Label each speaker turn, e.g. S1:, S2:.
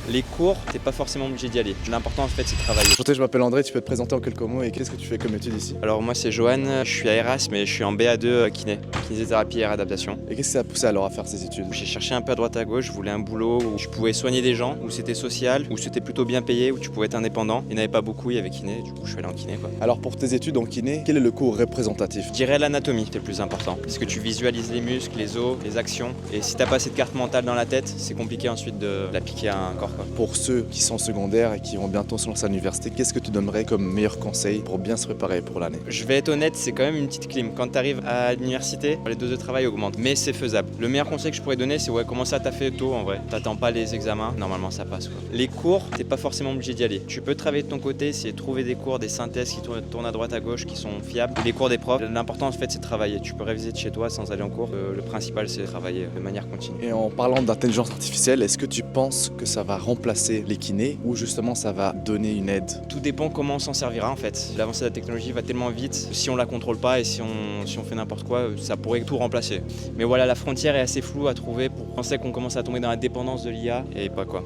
S1: Les cours, t'es pas forcément obligé d'y aller. L'important en fait c'est de travailler.
S2: Enchanté, je m'appelle André, tu peux te présenter en quelques mots et qu'est-ce que tu fais comme étude ici?
S1: Alors moi c'est Johan, je suis à Erasme et je suis en BA2 kiné, kinésithérapie et réadaptation.
S2: Et qu'est-ce qui t'a poussé alors à faire ces études?
S1: J'ai cherché un peu à droite à gauche, je voulais un boulot où je pouvais soigner des gens, où c'était social, où c'était plutôt bien payé, où tu pouvais être indépendant. Il n'y en avait pas beaucoup, il y avait kiné, du coup je suis allé en kiné quoi.
S2: Alors pour tes études en kiné, quel est le cours représentatif?
S1: Je dirais l'anatomie, c'est le plus important. Parce que tu visualises les muscles, les os, les actions. Et si t'as pas cette carte mentale dans la tête, c'est compliqué ensuite de l'appliquer à un corps quoi.
S2: Pour ceux qui sont secondaires et qui vont bientôt se lancer à l'université, qu'est-ce que tu donnerais comme meilleur conseil pour bien se préparer pour l'année?
S1: Je vais être honnête, c'est quand même une petite clim. Quand tu arrives à l'université, les doses de travail augmentent, mais c'est faisable. Le meilleur conseil que je pourrais donner, c'est commencer à taffer tôt en vrai. T'attends pas les examens, normalement ça passe quoi. Les cours, t'es pas forcément obligé d'y aller. Tu peux travailler de ton côté, essayer de trouver des cours, des synthèses qui tournent à droite à gauche, qui sont fiables. Les cours des profs, l'important en fait c'est de travailler. Tu peux réviser de chez toi sans aller en cours. Le principal c'est de travailler de manière continue.
S2: Et en parlant d'intelligence artificielle, est-ce que tu penses que ça va remplacer les kinés ou justement ça va donner une aide?
S1: Tout dépend comment on s'en servira en fait. L'avancée de la technologie va tellement vite, si on la contrôle pas et si on fait n'importe quoi, ça pourrait tout remplacer. Mais voilà, la frontière est assez floue à trouver pour penser qu'on commence à tomber dans la dépendance de l'IA et pas quoi.